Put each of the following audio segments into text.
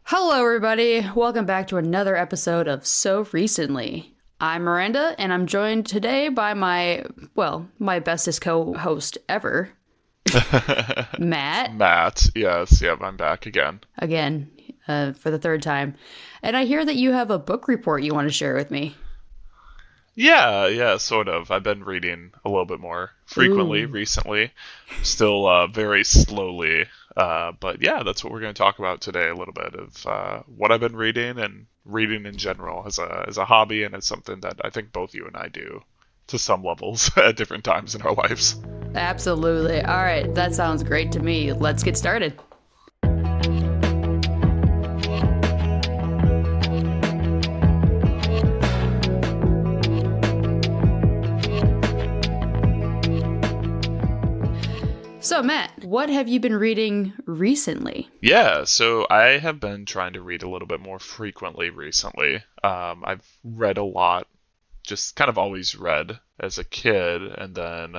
Hello, everybody. Welcome back to another episode of So Recently. I'm Miranda, and I'm joined today by my bestest co-host ever, Matt, Matt, yes, yep, I'm back again. again, for the third time. And I hear that you have a book report you want to share with me. Yeah, sort of. I've been reading a little bit more frequently Ooh. recently, still very slowly. But yeah, that's what we're going to talk about today. A little bit of what I've been reading and reading in general as a hobby, and it's something that I think both you and I do to some levels at different times in our lives. Absolutely. All right, that sounds great to me. Let's get started. So, Matt, what have you been reading recently? Yeah, so I have been trying to read a little bit more frequently recently. I've read a lot, just kind of always read as a kid, and then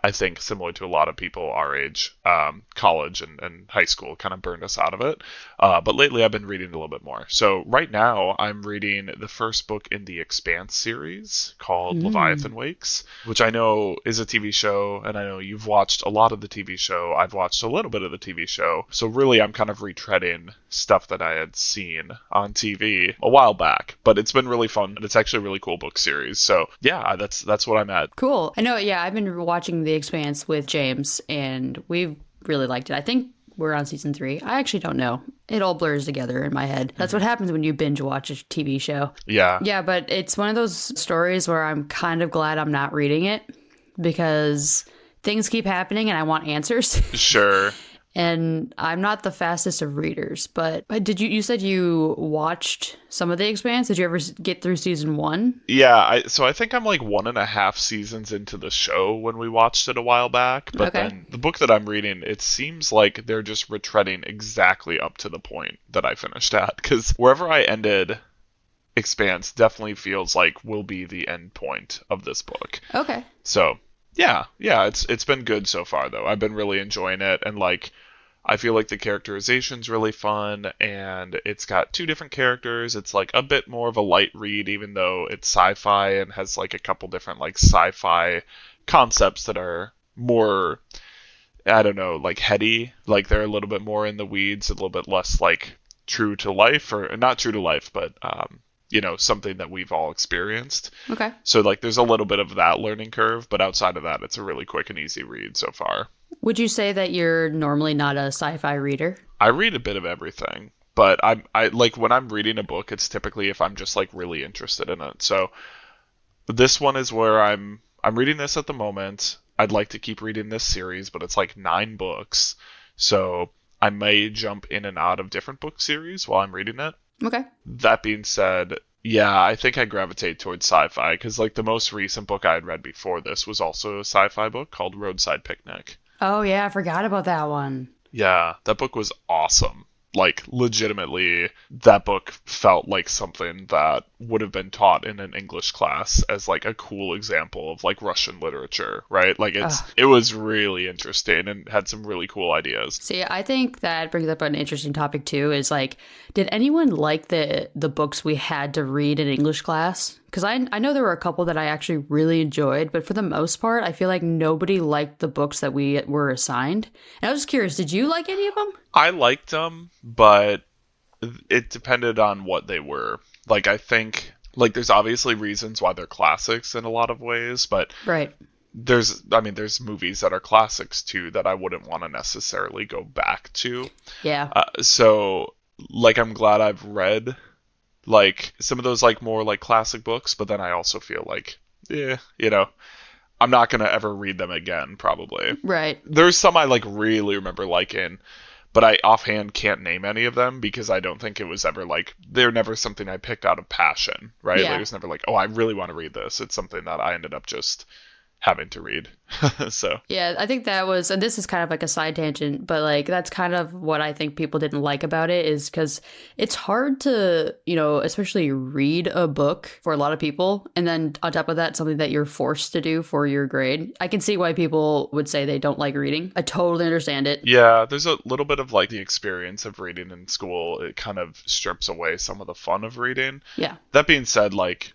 I think similar to a lot of people our age, college and high school kind of burned us out of it. But lately I've been reading a little bit more. So right now I'm reading the first book in the Expanse series called Hmm. Leviathan Wakes, which I know is a TV show, and I know you've watched a lot of the TV show. I've watched a little bit of the TV show. So really I'm kind of retreading stuff that I had seen on TV a while back, but it's been really fun. It's actually a really cool book series. So yeah, that's what I'm at. Cool. I know, yeah, I've been watching The Expanse with James, and we've really liked it. I think we're on season three. I actually don't know. It all blurs together in my head. That's what Mhm. happens when you binge watch a TV show. Yeah, Yeah, but it's one of those stories where I'm kind of glad I'm not reading it because things keep happening and I want answers. sure. And I'm not the fastest of readers, but you said you watched some of The Expanse? Did you ever get through season one? Yeah, I think I'm like 1.5 seasons into the show when we watched it a while back, but Okay. then the book that I'm reading, it seems like they're just retreading exactly up to the point that I finished at, because wherever I ended, Expanse definitely feels like will be the end point of this book. Okay. So yeah, it's been good so far though. I've been really enjoying it, and like I feel like the characterization's really fun, and it's got two different characters. It's like a bit more of a light read, even though it's sci-fi and has like a couple different like sci-fi concepts that are more, I don't know, like heady. Like they're a little bit more in the weeds, a little bit less like true to life, or not true to life, but something that we've all experienced. Okay. So like there's a little bit of that learning curve, but outside of that, it's a really quick and easy read so far. Would you say that you're normally not a sci-fi reader? I read a bit of everything, but I like when I'm reading a book, it's typically if I'm just like really interested in it. So this one is where I'm reading this at the moment. I'd like to keep reading this series, but it's like 9 books. So I may jump in and out of different book series while I'm reading it. Okay. That being said, yeah, I think I gravitate towards sci-fi because like the most recent book I had read before this was also a sci-fi book called Roadside Picnic. Oh yeah, I forgot about that one. Yeah, that book was awesome. Like, legitimately, that book felt like something that would have been taught in an English class as like a cool example of like Russian literature, right? Like Ugh. it was really interesting and had some really cool ideas. See, I think that brings up an interesting topic too. Is like, did anyone like the books we had to read in English class? Because I know there were a couple that I actually really enjoyed, but for the most part, I feel like nobody liked the books that we were assigned. And I was just curious, did you like any of them? I liked them, but it depended on what they were. Like I think like there's obviously reasons why they're classics in a lot of ways, but Right. there's movies that are classics too that I wouldn't want to necessarily go back to. Yeah. So like I'm glad I've read like some of those like more like classic books, but then I also feel like yeah, I'm not gonna ever read them again probably. Right. There's some I like really remember liking, but I offhand can't name any of them because I don't think it was ever like they're never something I picked out of passion, right? Like it Yeah. was never like, oh, I really want to read this. It's something that I ended up just, having to read. So Yeah, I think that was, and this is kind of like a side tangent, but like that's kind of what I think people didn't like about it is because it's hard to, especially read a book for a lot of people. And then on top of that, something that you're forced to do for your grade. I can see why people would say they don't like reading. I totally understand it. yeah, there's a little bit of like the experience of reading in school. It kind of strips away some of the fun of reading. Yeah. That being said, like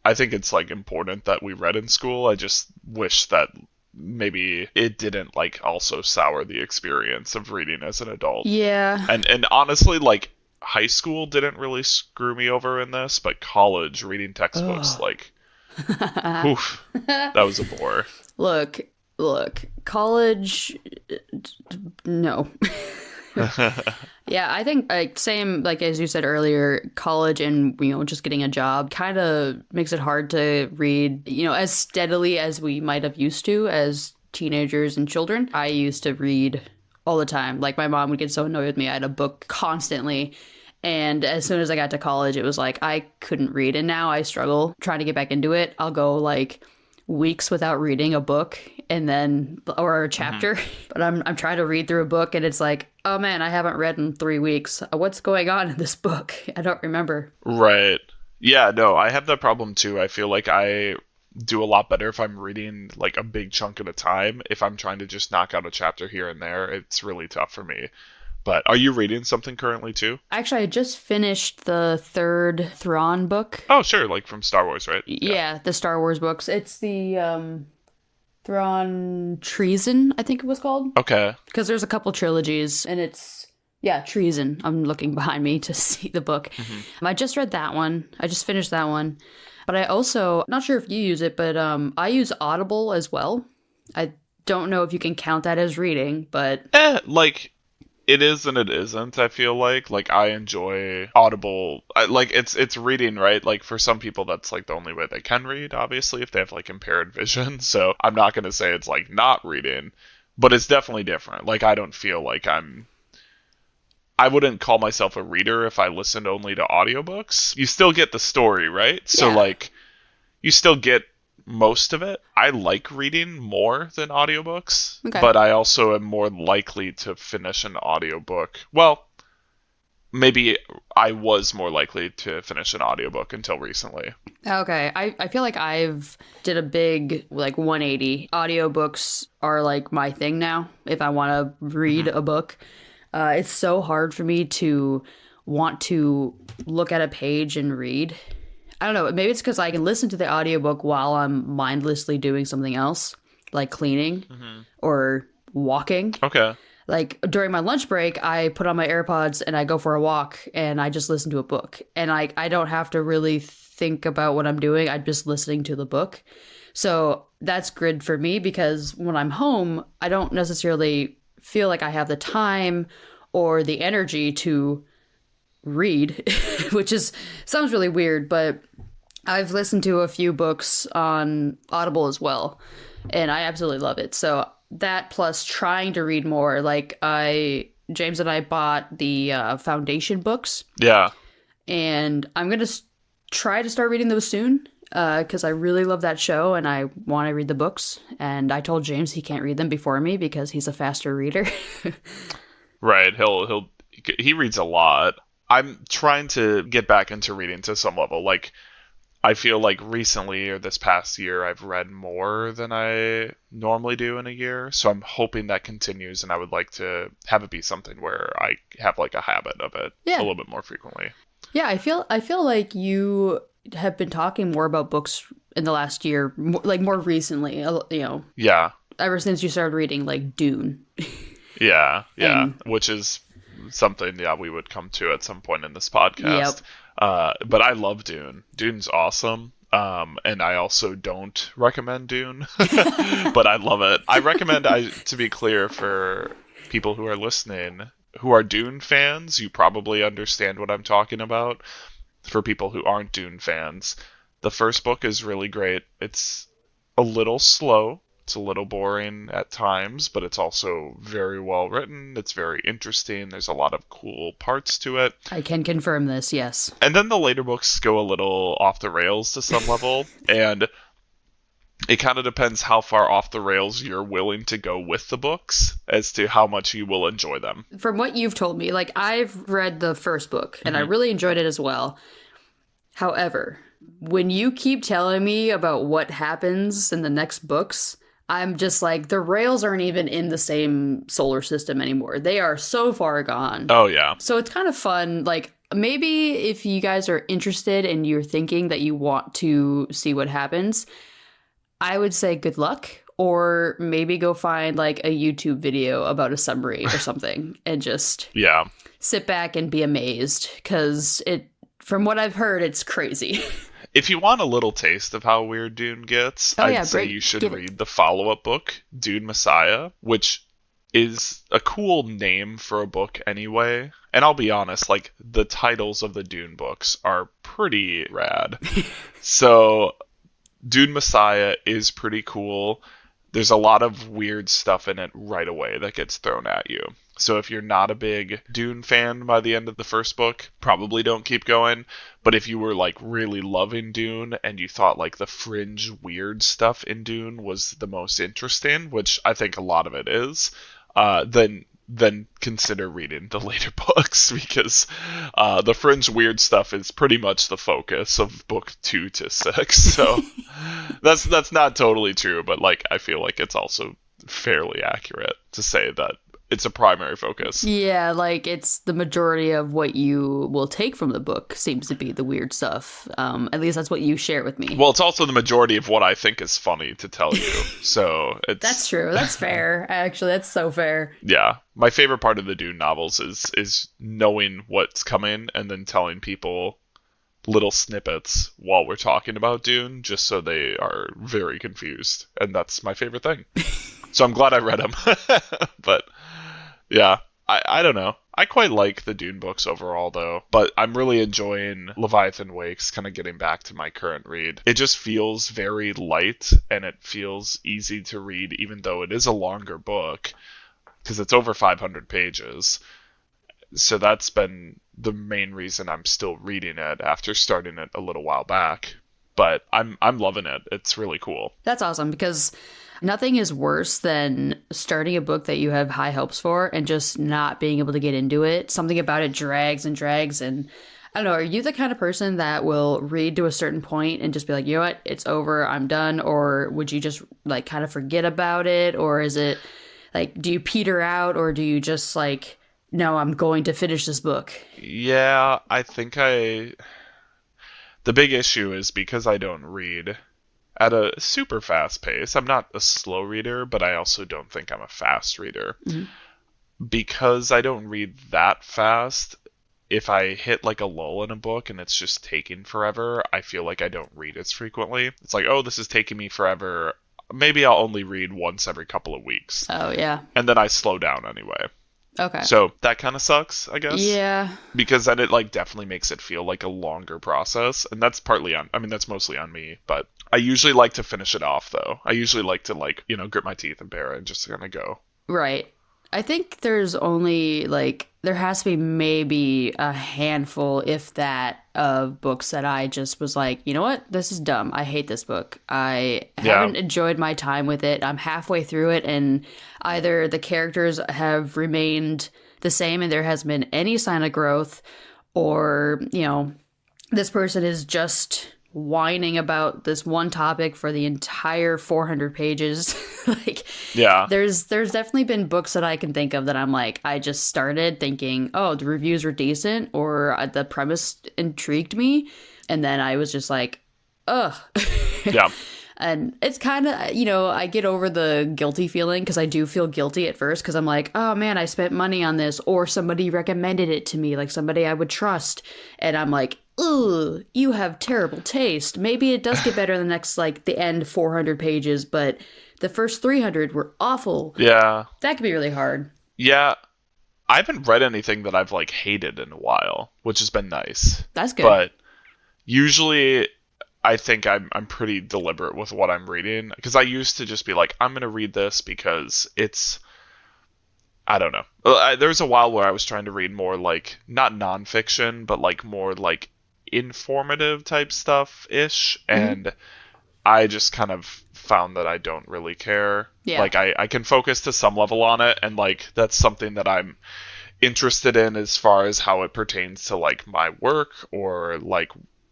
I think it's like important that we read in school. I just wish that maybe it didn't like also sour the experience of reading as an adult. Yeah. And honestly, like high school didn't really screw me over in this, but college reading textbooks, like, oof, that was a bore. Look, college, no. Yeah, I think like same like as you said earlier, college and just getting a job kind of makes it hard to read, as steadily as we might have used to as teenagers and children. I used to read all the time. Like my mom would get so annoyed with me. I had a book constantly. And as soon as I got to college, it was like I couldn't read. And now I struggle trying to get back into it. I'll go like weeks without reading a book or a chapter. But I'm trying to read through a book and it's like, oh man, I haven't read in 3 weeks. What's going on in this book? I don't remember. Right. Yeah, no, I have that problem too. I feel like I do a lot better if I'm reading like a big chunk at a time. If I'm trying to just knock out a chapter here and there, it's really tough for me. But are you reading something currently too? Actually, I just finished the third Thrawn book. Oh, sure, like from Star Wars, right? Yeah, the Star Wars books. It's the Thrawn Treason, I think it was called. Okay. Because there's a couple trilogies, and it's, Treason. I'm looking behind me to see the book. I just read that one. I just finished that one. But I also, not sure if you use it, but I use Audible as well. I don't know if you can count that as reading, but... Like... It is and it isn't, I feel like. Like, I enjoy Audible. It's reading, right? Like, for some people, that's, like, the only way they can read, obviously, if they have, like, impaired vision. So, I'm not going to say it's, like, not reading. But it's definitely different. Like, I don't feel like I wouldn't call myself a reader if I listened only to audiobooks. You still get the story, right? So, like, you still get most of it. I like reading more than audiobooks, but I also am more likely to finish an audiobook. Well, maybe I was more likely to finish an audiobook until recently. Okay. I feel like I've did a big like 180. Audiobooks are like my thing now if I want to read a book. It's so hard for me to want to look at a page and read. I don't know, maybe it's because I can listen to the audiobook while I'm mindlessly doing something else, like cleaning or walking. Okay. Like during my lunch break, I put on my AirPods and I go for a walk and I just listen to a book. And I don't have to really think about what I'm doing. I'm just listening to the book. So that's good for me because when I'm home, I don't necessarily feel like I have the time or the energy to read, which sounds really weird, but I've listened to a few books on Audible as well, and I absolutely love it. So that plus trying to read more, like James and I bought the Foundation books. Yeah. And I'm going to try to start reading those soon because I really love that show and I want to read the books. And I told James he can't read them before me because he's a faster reader. Right. He reads a lot. I'm trying to get back into reading to some level. Like, I feel like recently or this past year, I've read more than I normally do in a year. So I'm hoping that continues, and I would like to have it be something where I have like a habit of it a little bit more frequently. Yeah, I feel like you have been talking more about books in the last year, like more recently, Yeah. Ever since you started reading like Dune. Yeah. Which is something we would come to at some point in this podcast. But I love Dune. Dune's awesome. And I also don't recommend Dune, but I love it. I recommend, to be clear, for people who are listening, who are Dune fans, you probably understand what I'm talking about. For people who aren't Dune fans, the first book is really great. It's a little slow. It's a little boring at times, but it's also very well written. It's very interesting. There's a lot of cool parts to it. I can confirm this, yes. And then the later books go a little off the rails to some level. And it kind of depends how far off the rails you're willing to go with the books as to how much you will enjoy them. From what you've told me, like I've read the first book and I Hmm. really enjoyed it as well. However, when you keep telling me about what happens in the next books, I'm just like, the rails aren't even in the same solar system anymore. They are so far gone. Oh, yeah. So it's kind of fun. Like, maybe if you guys are interested and you're thinking that you want to see what happens, I would say good luck. Or maybe go find like a YouTube video about a summary or something and just Yeah. sit back and be amazed. Because from what I've heard, it's crazy. If you want a little taste of how weird Dune gets, Oh, I'd yeah, say break, you should give it. read the follow-up book, Dune Messiah, which is a cool name for a book anyway. And I'll be honest, like the titles of the Dune books are pretty rad. So Dune Messiah is pretty cool. There's a lot of weird stuff in it right away that gets thrown at you. So if you're not a big Dune fan by the end of the first book, probably don't keep going. But if you were like really loving Dune and you thought like the fringe weird stuff in Dune was the most interesting, which I think a lot of it is, then consider reading the later books because the fringe weird stuff is pretty much the focus of book 2 to 6. So that's not totally true, but like I feel like it's also fairly accurate to say that it's a primary focus. Yeah, like it's the majority of what you will take from the book seems to be the weird stuff. At least that's what you share with me. Well, it's also the majority of what I think is funny to tell you. So it's That's true. That's fair. Actually, that's so fair. yeah. My favorite part of the Dune novels is knowing what's coming and then telling people little snippets while we're talking about Dune, just so they are very confused. And that's my favorite thing. So I'm glad I read them. But yeah, I don't know. I quite like the Dune books overall, though, but I'm really enjoying Leviathan Wakes, kind of getting back to my current read. It just feels very light, and it feels easy to read, even though it is a longer book, because it's over 500 pages. So that's been the main reason I'm still reading it after starting it a little while back. But I'm loving it. It's really cool. That's awesome because nothing is worse than starting a book that you have high hopes for and just not being able to get into it. Something about it drags and drags. And I don't know, are you the kind of person that will read to a certain point and just be like, you know what, it's over, I'm done? Or would you just like kind of forget about it? Or is it like, do you peter out or do you just like, no, I'm going to finish this book? Yeah, I think the big issue is because I don't read at a super fast pace. I'm not a slow reader, but I also don't think I'm a fast reader. Mhm. Because I don't read that fast, if I hit like a lull in a book and it's just taking forever, I feel like I don't read as frequently. It's like, oh, this is taking me forever. Maybe I'll only read once every couple of weeks. Oh, yeah. And then I slow down anyway. Okay. So that kind of sucks, I guess. Yeah. Because then it like definitely makes it feel like a longer process, and that's partly on, I mean, that's mostly on me, but I usually like to finish it off though. I usually like to like, grit my teeth and bear it and just kind of go. Right. I think there's only like there has to be maybe a handful, if that, of books that I just was like, you know what, this is dumb. I hate this book. I haven't enjoyed my time with it. I'm halfway through it, and either the characters have remained the same and there hasn't been any sign of growth, or this person is just whining about this one topic for the entire 400 pages. Like, Yeah. there's definitely been books that I can think of that I'm like, I just started thinking, oh, the reviews were decent, or the premise intrigued me, and then I was just like, ugh. Yeah. And it's kind of, I get over the guilty feeling because I do feel guilty at first because I'm like, oh man, I spent money on this, or somebody recommended it to me, like somebody I would trust. And I'm like, ugh, you have terrible taste. Maybe it does get better in the next, like the end 400 pages, but the first 300 were awful. Yeah. That could be really hard. Yeah. I haven't read anything that I've like hated in a while, which has been nice. That's good. But usually I think I'm pretty deliberate with what I'm reading, because I used to just be like, I'm going to read this because it's, I don't know. There's a while where I was trying to read more like, not nonfiction, but like more like informative type stuff ish. And I just kind of found that I don't really care. Yeah. Like I can focus to some level on it, and like that's something that I'm interested in as far as how it pertains to like my work or like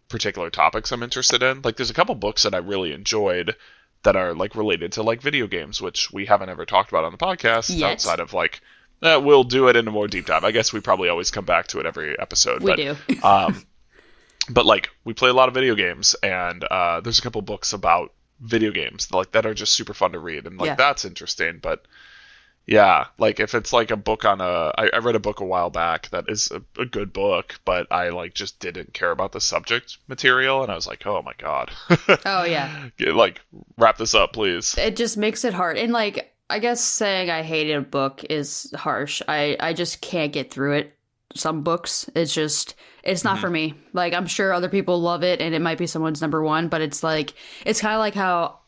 particular topics I'm interested in. Like there's a couple books that I really enjoyed that are like related to like video games, which we haven't ever talked about on the podcast Yet. outside of like we'll do it in a more deep dive. I guess we probably always come back to it every episode. We but, do. but like we play a lot of video games, and there's a couple books about video games like that are just super fun to read, and like Yeah. that's interesting. But yeah, like if it's like a book on I read a book a while back that is a good book, but I like just didn't care about the subject material, and I was like, oh my god, Oh, yeah. like wrap this up, please. It just makes it hard. And like, I guess saying I hated a book is harsh. I just can't get through it. Some books, it's not for me. Like, I'm sure other people love it and it might be someone's number one, but it's like, it's kind of like how,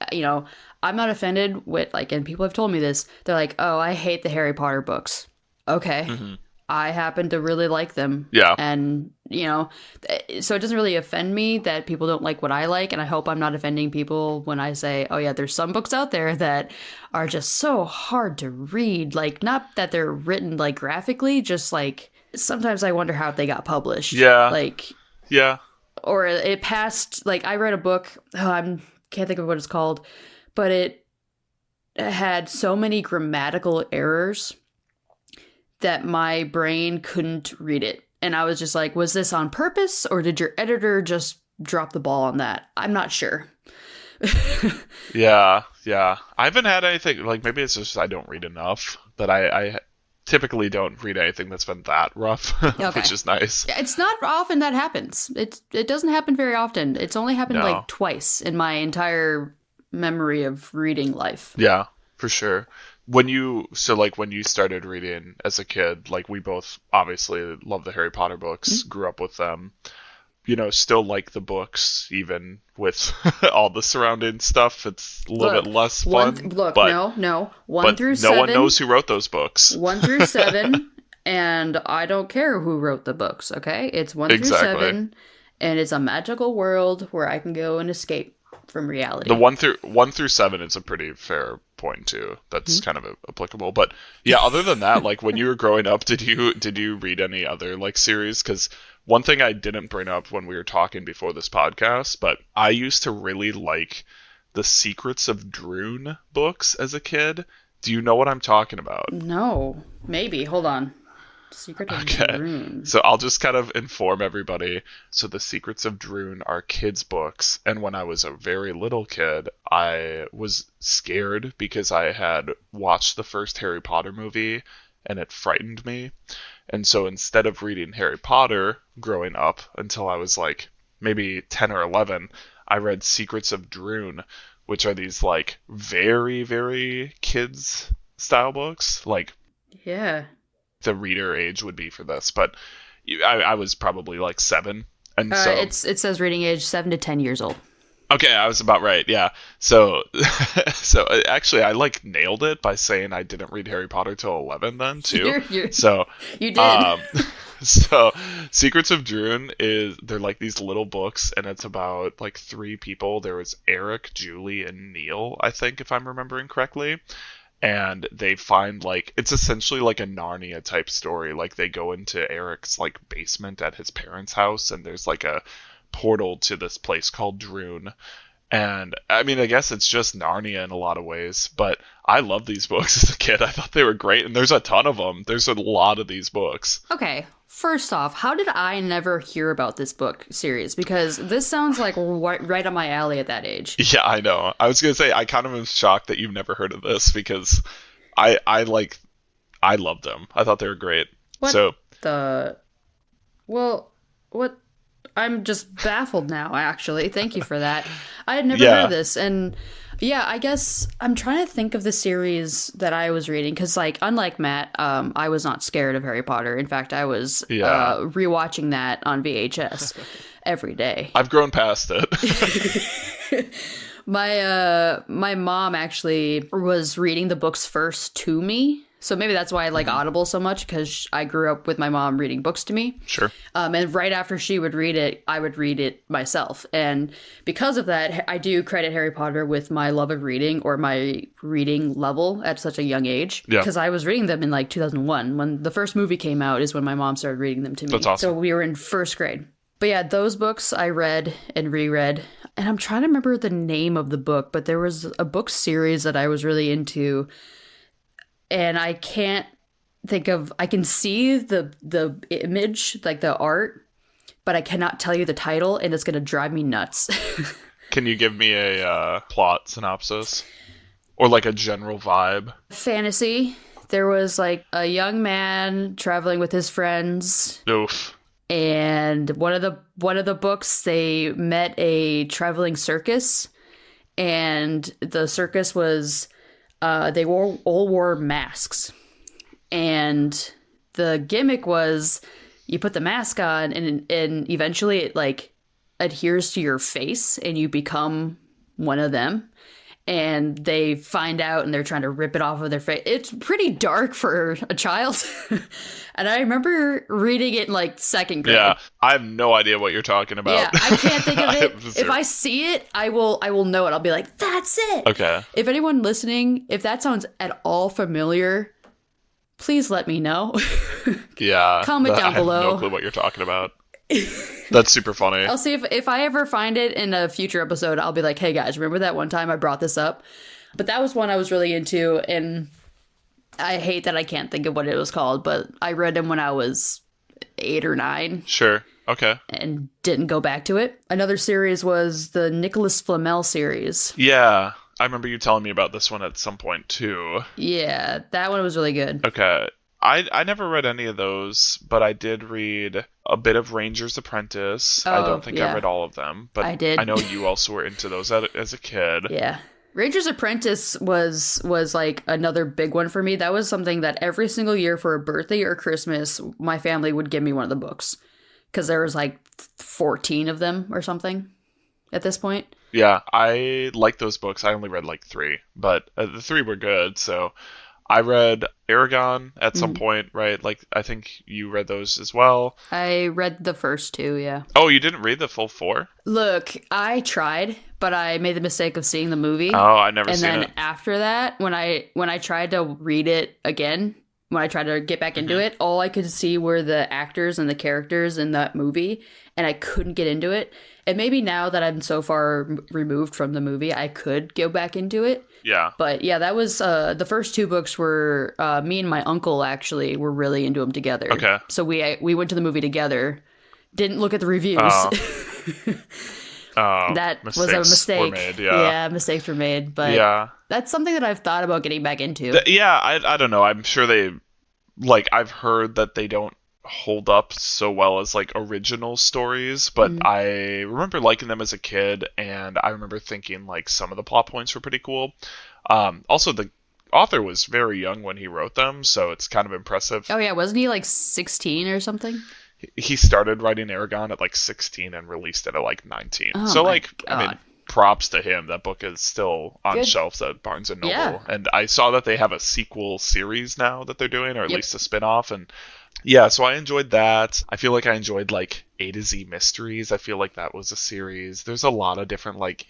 I'm not offended with, like, and people have told me this. They're like, oh, I hate the Harry Potter books. Okay. I happen to really like them. Yeah. And, so it doesn't really offend me that people don't like what I like. And I hope I'm not offending people when I say, oh, yeah, there's some books out there that are just so hard to read. Like, not that they're written, like, graphically, just, like, sometimes I wonder how they got published. Yeah. Like, Yeah. or it passed, like, I read a book, I can't think of what it's called, but it had so many grammatical errors that my brain couldn't read it. And I was just like, was this on purpose, or did your editor just drop the ball on that? I'm not sure. Yeah. I haven't had anything, like maybe it's just I don't read enough, but I typically don't read anything that's been that rough, Okay. which is nice. It's not often that happens. It doesn't happen very often. It's only happened No. like twice in my entire memory of reading life. Yeah, for sure. When you started reading as a kid, like we both obviously love the Harry Potter books, grew up with them, still like the books, even with all the surrounding stuff. It's a little bit less fun. Look, but, no. One but through no 7. one knows who wrote those books. 1 through 7, and I don't care who wrote the books, okay? It's 1 Exactly. through 7, and it's a magical world where I can go and escape from reality. The 1 through 7 is a pretty fair point too. That's kind of applicable. But yeah, other than that, like when you were growing up, did you read any other like series? Because one thing I didn't bring up when we were talking before this podcast, but I used to really like the Secrets of Droon books as a kid. Do you know what I'm talking about? No. Maybe. Hold on. Secret of Droon. So I'll just kind of inform everybody. So the Secrets of Droon are kids' books, and when I was a very little kid, I was scared because I had watched the first Harry Potter movie, and it frightened me. And so instead of reading Harry Potter growing up until I was like maybe 10 or 11, I read Secrets of Droon, which are these like very, very kids style books. Like, Yeah. the reader age would be for this, but I was probably like 7, and so It says reading age 7 to 10 years old. okay, I was about right, yeah. So so actually I like nailed it by saying I didn't read Harry Potter till 11 then too. So You did. so Secrets of Droon they're like these little books, and it's about like 3 people. There was Eric, Julie, and Neil, I think, if I'm remembering correctly. And they find like it's essentially like a Narnia type story. Like they go into Eric's like basement at his parents' house, and there's like a portal to this place called Droon. And I mean, I guess it's just Narnia in a lot of ways, but I love these books as a kid. I thought they were great, and there's a ton of them. There's a lot of these books. Okay, first off, how did I never hear about this book series? Because this sounds like right up my alley at that age. Yeah, I know. I was gonna say I kind of am shocked that you've never heard of this, because I loved them. I thought they were great. What? I'm just baffled now, actually. Thank you for that. I had never Yeah. heard of this. And yeah, I guess I'm trying to think of the series that I was reading. Because, like, unlike Matt, I was not scared of Harry Potter. In fact, I was rewatching that on VHS every day. I've grown past it. My mom actually was reading the books first to me. So maybe that's why I like Audible so much, because I grew up with my mom reading books to me. Sure. And right after she would read it, I would read it myself. And because of that, I do credit Harry Potter with my love of reading, or my reading level at such a young age. Yeah. Because I was reading them in like 2001. When the first movie came out is when my mom started reading them to me. That's awesome. So we were in first grade. But yeah, those books I read and reread. And I'm trying to remember the name of the book, but there was a book series that I was really into. And I can't think of, I can see the image, like the art, but I cannot tell you the title, and it's going to drive me nuts. Can you give me a plot synopsis? Or like a general vibe? Fantasy. There was like a young man traveling with his friends. Oof. And one of the books, they met a traveling circus, and the circus was they all wore masks, and the gimmick was you put the mask on, and eventually it like adheres to your face, and you become one of them. And they find out, and they're trying to rip it off of their face. It's pretty dark for a child. And I remember reading it in like second grade. Yeah, I have no idea what you're talking about. Yeah, I can't think of it. If I see it, I will know it. I'll be like, that's it. Okay. If anyone listening, if that sounds at all familiar, please let me know. Yeah. Comment down below. I have no clue what you're talking about. That's super funny. I'll see if I ever find it in a future episode, I'll be like, hey guys, remember that one time I brought this up? But that was one I was really into, and I hate that I can't think of what it was called, but I read them when I was 8 or 9. Sure. Okay. And didn't go back to it. Another series was the Nicholas Flamel series. Yeah. I remember you telling me about this one at some point too. Yeah, that one was really good. Okay. I never read any of those, but I did read a bit of Ranger's Apprentice. I don't think I read all of them, but I did. I know you also were into those as a kid. Yeah. Ranger's Apprentice was like another big one for me. That was something that every single year for a birthday or Christmas, my family would give me one of the books. Because there was like 14 of them or something at this point. Yeah, I like those books. I only read like 3, but the 3 were good, so... I read Aragon at some point, right? Like, I think you read those as well. I read the first 2, yeah. Oh, you didn't read the full 4? Look, I tried, but I made the mistake of seeing the movie. Oh, I never seen it. And then after that, when I tried to read it again, when I tried to get back into it, all I could see were the actors and the characters in that movie, and I couldn't get into it. And maybe now that I'm so far removed from the movie, I could go back into it. Yeah. But yeah, that was the first 2 books were me and my uncle actually were really into them together. Okay. So we went to the movie together. Didn't look at the reviews. That was a mistake. Were made, yeah, mistakes were made. But yeah, that's something that I've thought about getting back into. I don't know. I'm sure they, like, I've heard that they don't hold up so well as like original stories, but I remember liking them as a kid, and I remember thinking like some of the plot points were pretty cool. Also, the author was very young when he wrote them, so it's kind of impressive. Oh yeah, wasn't he like 16 or something? He started writing Aragon at like 16 and released it at like 19. Oh, so like, God. I mean, props to him. That book is still on shelves at Barnes and Noble. Yeah. And I saw that they have a sequel series now that they're doing, or at least a spin-off. And yeah, so I enjoyed that. I feel like I enjoyed like A to Z Mysteries. I feel like that was a series. There's a lot of different like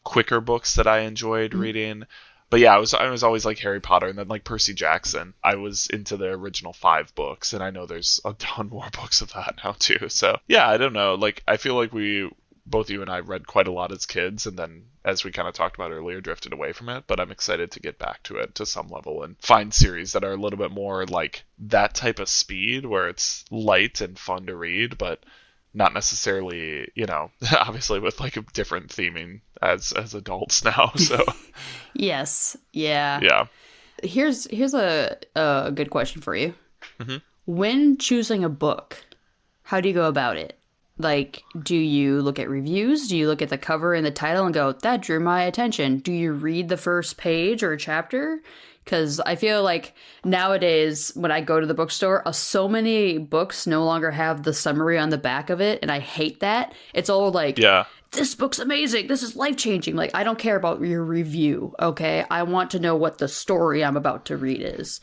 quicker books that I enjoyed reading. But yeah, I was always like Harry Potter, and then like Percy Jackson. I was into the original 5 books, and I know there's a ton more books of that now too. So yeah, I don't know. Like, I feel like both you and I read quite a lot as kids, and then, as we kind of talked about earlier, drifted away from it. But I'm excited to get back to it to some level and find series that are a little bit more like that type of speed, where it's light and fun to read, but not necessarily, obviously with like a different theming as adults now. So Yes. Yeah. yeah. Here's a good question for you. Mm-hmm. When choosing a book, how do you go about it? Like, do you look at reviews? Do you look at the cover and the title and go, that drew my attention? Do you read the first page or chapter? Because I feel like nowadays, when I go to the bookstore, so many books no longer have the summary on the back of it, and I hate that. It's all like, Yeah. this book's amazing. This is life changing. Like, I don't care about your review, okay? I want to know what the story I'm about to read is.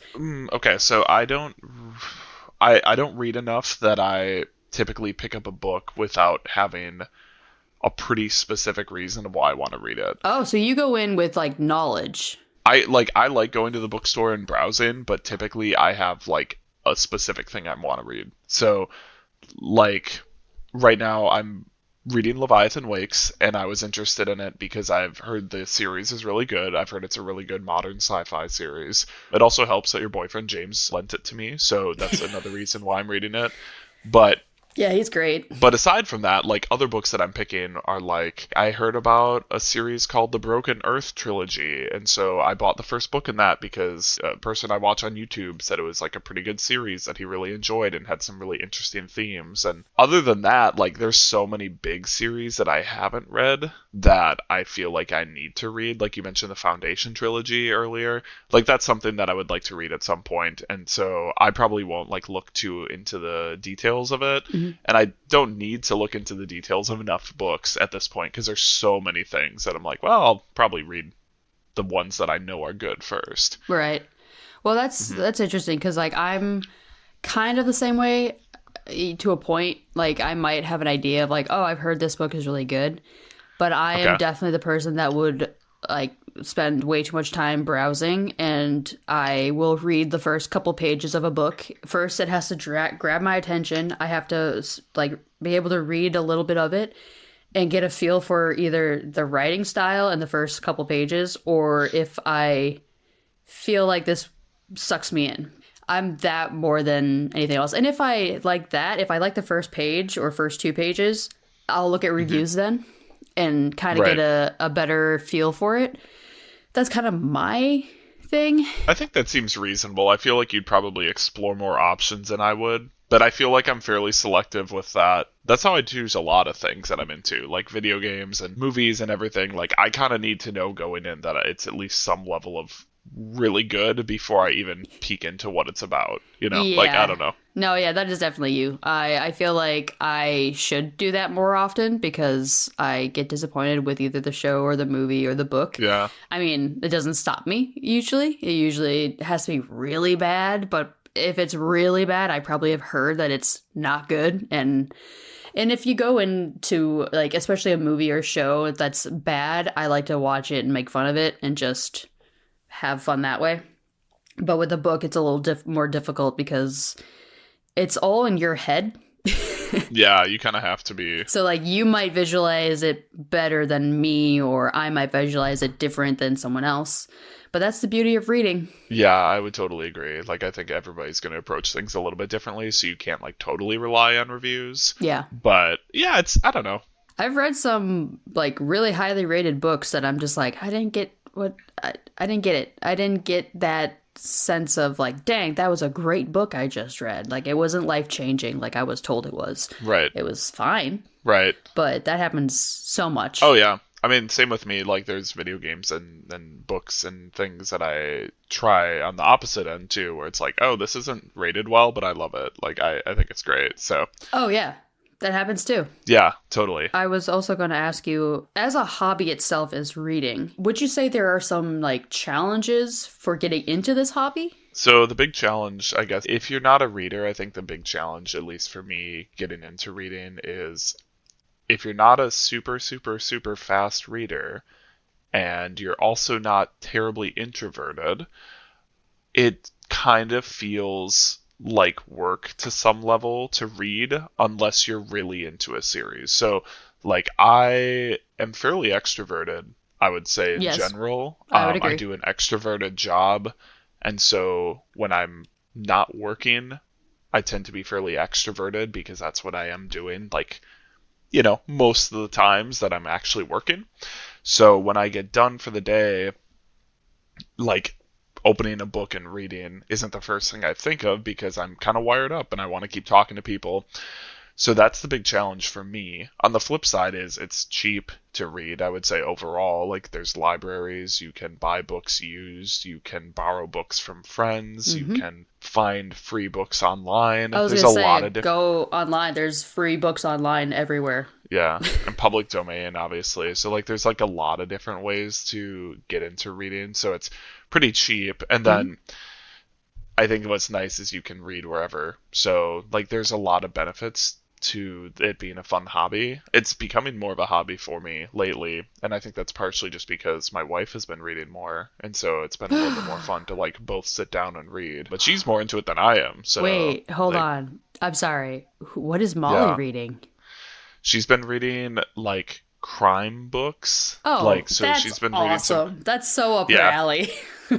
Okay, so I don't read enough that I typically pick up a book without having a pretty specific reason of why I want to read it. Oh, so you go in with like knowledge. I like going to the bookstore and browsing, but typically I have like a specific thing I want to read. So like right now I'm reading Leviathan Wakes, and I was interested in it because I've heard the series is really good. I've heard it's a really good modern sci-fi series. It also helps that your boyfriend James lent it to me, so that's another reason why I'm reading it. But Yeah, he's great. But aside from that, like other books that I'm picking are like I heard about a series called the Broken Earth trilogy, and so I bought the first book in that because a person I watch on YouTube said it was like a pretty good series that he really enjoyed and had some really interesting themes. And other than that, like there's so many big series that I haven't read that I feel like I need to read. Like you mentioned the Foundation trilogy earlier. Like that's something that I would like to read at some point, and so I probably won't like look too into the details of it. And I don't need to look into the details of enough books at this point because there's so many things that I'm like, well, I'll probably read the ones that I know are good first. Right. Well, that's interesting because like I'm kind of the same way to a point. Like I might have an idea of like, oh, I've heard this book is really good, but I am Okay. definitely the person that would like spend way too much time browsing, and I will read the first couple pages of a book. First, it has to grab my attention. I have to like be able to read a little bit of it and get a feel for either the writing style in the first couple pages, or if I feel like this sucks me in. I'm that more than anything else. And if I like that, if I like the first page or first two pages, I'll look at reviews then and kind of Right. get a better feel for it. That's kind of my thing. I think that seems reasonable. I feel like you'd probably explore more options than I would, but I feel like I'm fairly selective with that. That's how I choose a lot of things that I'm into, like video games and movies and everything. Like I kind of need to know going in that it's at least some level of really good before I even peek into what it's about. You know, like I Yeah. don't know. No, yeah, that is definitely you. I feel like I should do that more often because I get disappointed with either the show or the movie or the book. Yeah. I mean, it doesn't stop me usually. It usually has to be really bad, but if it's really bad, I probably have heard that it's not good. And if you go into like especially a movie or show that's bad, I like to watch it and make fun of it and just have fun that way. But with a book, it's a little more difficult because it's all in your head. Yeah, you kind of have to be. So, like, you might visualize it better than me, or I might visualize it different than someone else. But that's the beauty of reading. Yeah, I would totally agree. Like, I think everybody's going to approach things a little bit differently, so you can't, like, totally rely on reviews. Yeah. But, yeah, I don't know. I've read some, like, really highly rated books that I'm just like, I didn't get I didn't get it. I didn't get that sense of, like, dang, that was a great book I just read. Like, it wasn't life-changing like I was told it was. Right, It was fine, right. but that happens so much. Oh, yeah. I mean, same with me. Like, there's video games and books and things that I try on the opposite end, too, where it's like, oh, this isn't rated well, but I love it. Like, I think it's great. So, Oh, yeah. That happens too. yeah, totally. I was also going to ask you, as a hobby itself is reading, would you say there are some like challenges for getting into this hobby? So the big challenge, I guess, if you're not a reader, I think the big challenge, at least for me, getting into reading is if you're not a super, super, super fast reader and you're also not terribly introverted, it kind of feels like work to some level to read unless you're really into a series. So, like, I am fairly extroverted, I would say, in Yes, general. I would I agree. do an extroverted job, and so when I'm not working, I tend to be fairly extroverted because that's what I am doing, like, most of the times that I'm actually working. So when I get done for the day, like, opening a book and reading isn't the first thing I think of because I'm kind of wired up and I want to keep talking to people. So that's the big challenge for me. On the flip side is it's cheap to read, I would say overall. Like there's libraries, you can buy books used, you can borrow books from friends, you Hmm. can find free books online. I was There's gonna a lot say, of different, go online. There's free books online everywhere. yeah, and public domain obviously. So like there's like a lot of different ways to get into reading. So it's pretty cheap. And Hmm. then I think what's nice is you can read wherever. So, like, there's a lot of benefits to it being a fun hobby. It's becoming more of a hobby for me lately, and I think that's partially just because my wife has been reading more, and so it's been a little bit more fun to like both sit down and read. But she's more into it than I am, so Wait, hold like, on. I'm sorry. What is Molly yeah, reading? she's been reading like crime books. Oh, Like, so that's she's been reading some, awesome. That's so up her yeah, alley.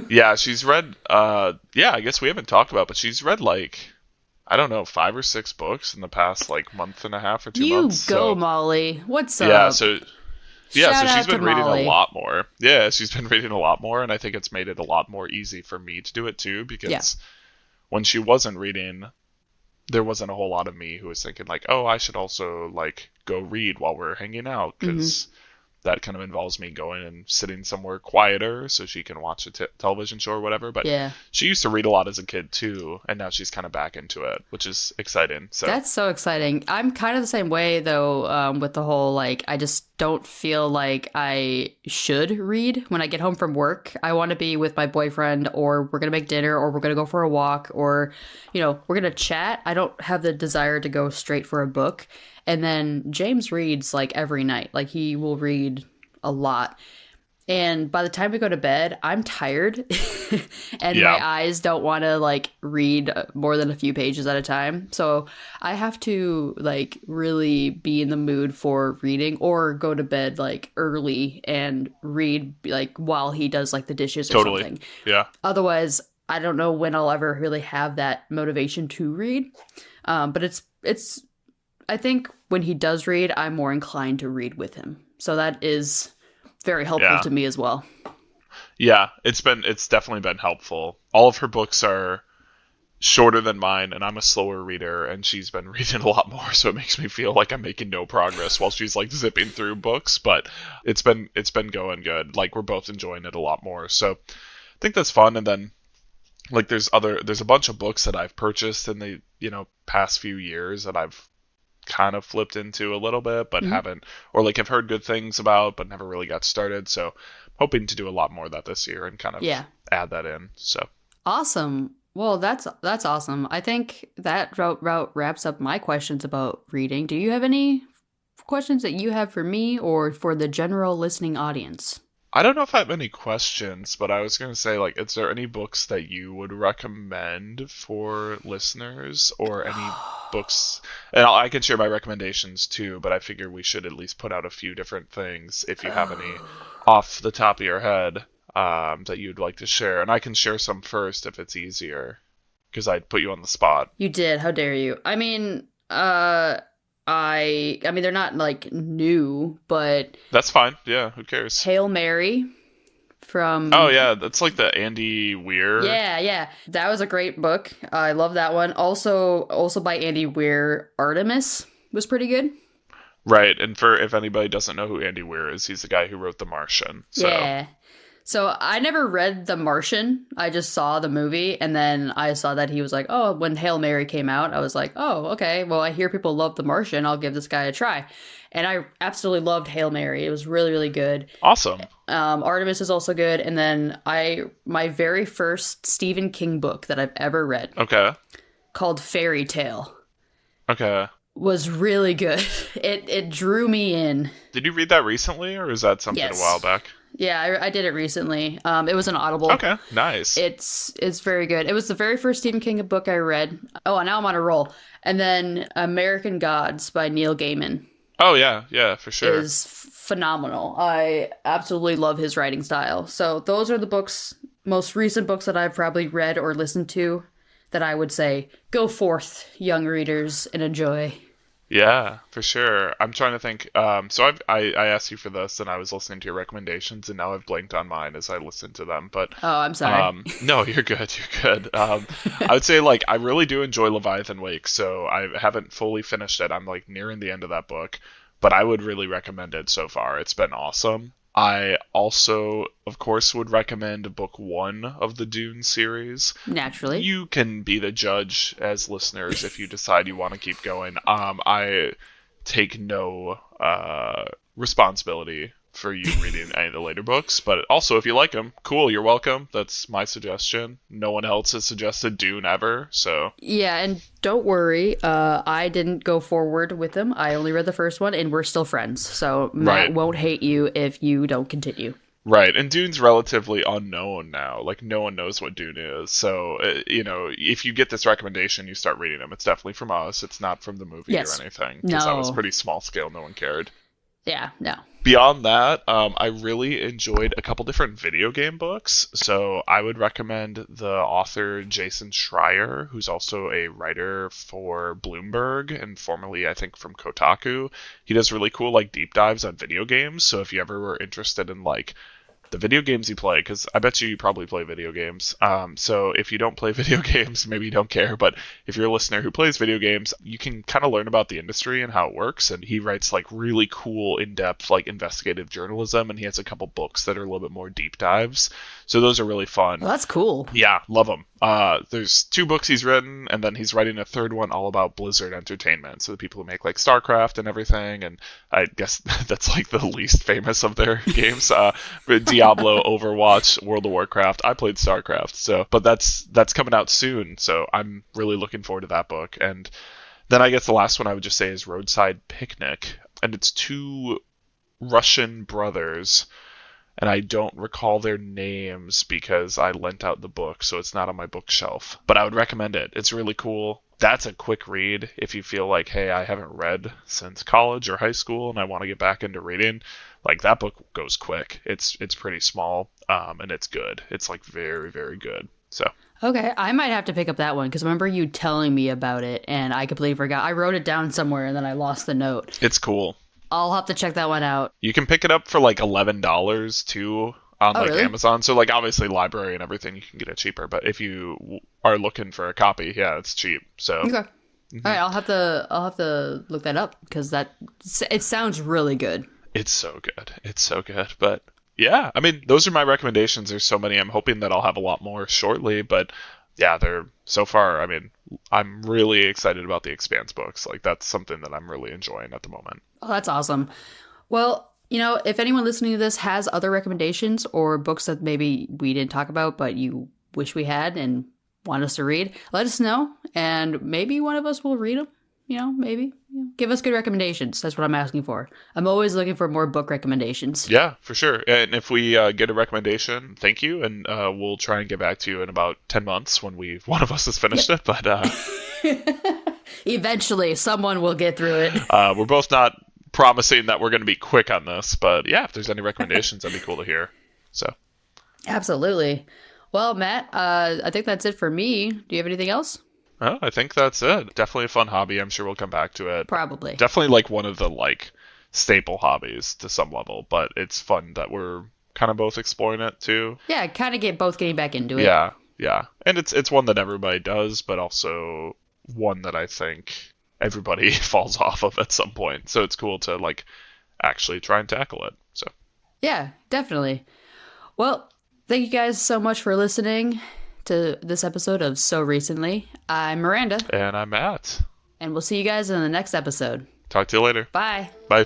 yeah, she's read yeah, I guess we haven't talked about, but she's read like I don't know, 5 or 6 books in the past like month and a half or 2 months. You go, So Molly. What's yeah, up? so yeah, so Shout she's out to been reading a Molly. lot more. Yeah, she's been reading a lot more, and I think it's made it a lot more easy for me to do it too. Yeah. Because when she wasn't reading, there wasn't a whole lot of me who was thinking like, oh, I should also like go read while we're hanging out, Hmm. because that kind of involves me going and sitting somewhere quieter so she can watch a television show or whatever. But Yeah. she used to read a lot as a kid too, and now she's kind of back into it, which is exciting. So That's so exciting. I'm kind of the same way though, with the whole like I just don't feel like I should read when I get home from work. I want to be with my boyfriend, or we're gonna make dinner, or we're gonna go for a walk, or we're gonna chat. I don't have the desire to go straight for a book. And then James reads like every night. Like he will read a lot. And by the time we go to bed, I'm tired and my yeah, eyes don't want to like read more than a few pages at a time. So I have to like really be in the mood for reading or go to bed like early and read like while he does like the dishes or totally. something. Yeah. Otherwise, I don't know when I'll ever really have that motivation to read. But it's I think when he does read, I'm more inclined to read with him. So that is very helpful Yeah. to me as well. Yeah, it's definitely been helpful. All of her books are shorter than mine, and I'm a slower reader, and she's been reading a lot more, so it makes me feel like I'm making no progress while she's like zipping through books. But it's been going good. Like we're both enjoying it a lot more. So I think that's fun. And then like there's a bunch of books that I've purchased in the past few years that I've kind of flipped into a little bit, but Hmm. haven't, or like have heard good things about, but never really got started. So hoping to do a lot more of that this year and kind of Yeah. add that in. So Awesome. Well, that's awesome. I think that route wraps up my questions about reading. Do you have any questions that you have for me or for the general listening audience? I don't know if I have any questions, but I was going to say, like, is there any books that you would recommend for listeners, or any books? And I can share my recommendations too, but I figure we should at least put out a few different things if you have any off the top of your head that you'd like to share. And I can share some first if it's easier, because I'd put you on the spot. You did. How dare you? I mean, I mean they're not like new, but That's fine. Yeah, who cares? Hail Mary Oh, from yeah, that's like the Andy Weir. yeah, yeah. That was a great book. I love that one. Also by Andy Weir, Artemis was pretty good. Right, and for if anybody doesn't know who Andy Weir is, he's the guy who wrote The Martian. So, Yeah. So I never read The Martian. I just saw the movie and then I saw that he was like, "Oh, when Hail Mary came out, I was like, "Oh, okay. Well, I hear people love The Martian. I'll give this guy a try." And I absolutely loved Hail Mary. It was really, really good. awesome. Artemis is also good. And then my very first Stephen King book that I've ever read, Okay. called Fairy Tale, Okay. was really good. It drew me in. Did you read that recently, or is that something a while Yes. back? Yeah, I did it recently. It was an Audible. Okay, nice. It's very good. It was the very first Stephen King book I read. Oh, and now I'm on a roll. And then American Gods by Neil Gaiman Oh yeah, yeah, for sure. is phenomenal. I absolutely love his writing style. So those are the books, most recent books that I've probably read or listened to, that I would say go forth, young readers, and enjoy. Yeah, for sure. I'm trying to think. So I asked you for this, and I was listening to your recommendations, and now I've blanked on mine as I listened to them. But Oh, I'm sorry. no, you're good. You're good. I would say like I really do enjoy Leviathan Wake, so I haven't fully finished it. I'm like nearing the end of that book, but I would really recommend it so far. It's been awesome. I also, of course, would recommend book one of the Dune series. Naturally. You can be the judge as listeners if you decide you want to keep going. I take no responsibility for you reading any of the later books, but also if you like them, cool, you're welcome. That's my suggestion. No one else has suggested Dune ever, so Yeah, and don't worry, I didn't go forward with them. I only read the first one, and we're still friends. So Matt right. won't hate you if you don't continue. Right, and Dune's relatively unknown now. Like, no one knows what Dune is. So, if you get this recommendation, you start reading them. It's definitely from us. It's not from the movie Yes. or anything. Because that was No. pretty small scale. No one cared. Yeah, no. Beyond that, I really enjoyed a couple different video game books. So, I would recommend the author Jason Schreier, who's also a writer for Bloomberg and formerly, I think, from Kotaku. He does really cool, like, deep dives on video games. So, if you ever were interested in, like, the video games you play, because I bet you probably play video games. So if you don't play video games, maybe you don't care, but if you're a listener who plays video games, you can kind of learn about the industry and how it works. And he writes like really cool, in-depth, like investigative journalism, and he has a couple books that are a little bit more deep dives. So those are really fun. Well, that's cool. Yeah, love them. There's 2 books he's written, and then he's writing a third one all about Blizzard Entertainment, so the people who make like StarCraft and everything. And I guess that's like the least famous of their games. Diablo, Overwatch, World of Warcraft. I played StarCraft, so but that's coming out soon, so I'm really looking forward to that book. And then I guess the last one I would just say is Roadside Picnic, and it's 2 Russian brothers, and I don't recall their names because I lent out the book, so it's not on my bookshelf. But I would recommend it. It's really cool. That's a quick read if you feel like, hey, I haven't read since college or high school and I want to get back into reading. Like that book goes quick. It's pretty small, and it's good. It's like very, very good. So Okay, I might have to pick up that one because I remember you telling me about it and I completely forgot. I wrote it down somewhere and then I lost the note. it's cool. I'll have to check that one out. You can pick it up for like $11 too on Oh, like really? Amazon. So like obviously library and everything you can get it cheaper, but if you are looking for a copy, yeah, it's cheap. So Okay. All right, I'll have to look that up because it sounds really good. it's so good. It's so good. But yeah, I mean, those are my recommendations. There's so many. I'm hoping that I'll have a lot more shortly, but yeah, they're so far. I mean, I'm really excited about the Expanse books. Like that's something that I'm really enjoying at the moment. Oh, that's awesome. Well, if anyone listening to this has other recommendations or books that maybe we didn't talk about, but you wish we had and want us to read, let us know. And maybe one of us will read them. Maybe. Give us good recommendations. That's what I'm asking for. I'm always looking for more book recommendations. Yeah, for sure. And if we get a recommendation, thank you, and we'll try and get back to you in about 10 months when one of us has finished it. But Eventually, someone will get through it. we're both not promising that we're going to be quick on this. But yeah, if there's any recommendations, that'd be cool to hear. So Absolutely. Well, Matt, I think that's it for me. Do you have anything else? well, I think that's it. Definitely a fun hobby. I'm sure we'll come back to it. Probably. Definitely like one of the like staple hobbies to some level, but it's fun that we're kind of both exploring it too. Yeah, kind of getting back into it. Yeah, yeah. And it's one that everybody does, but also one that I think everybody falls off of at some point. So it's cool to like actually try and tackle it. So Yeah, definitely. Well, thank you guys so much for listening to this episode of So Recently. I'm Miranda, and I'm Matt. and we'll see you guys in the next episode. Talk to you later. Bye. Bye.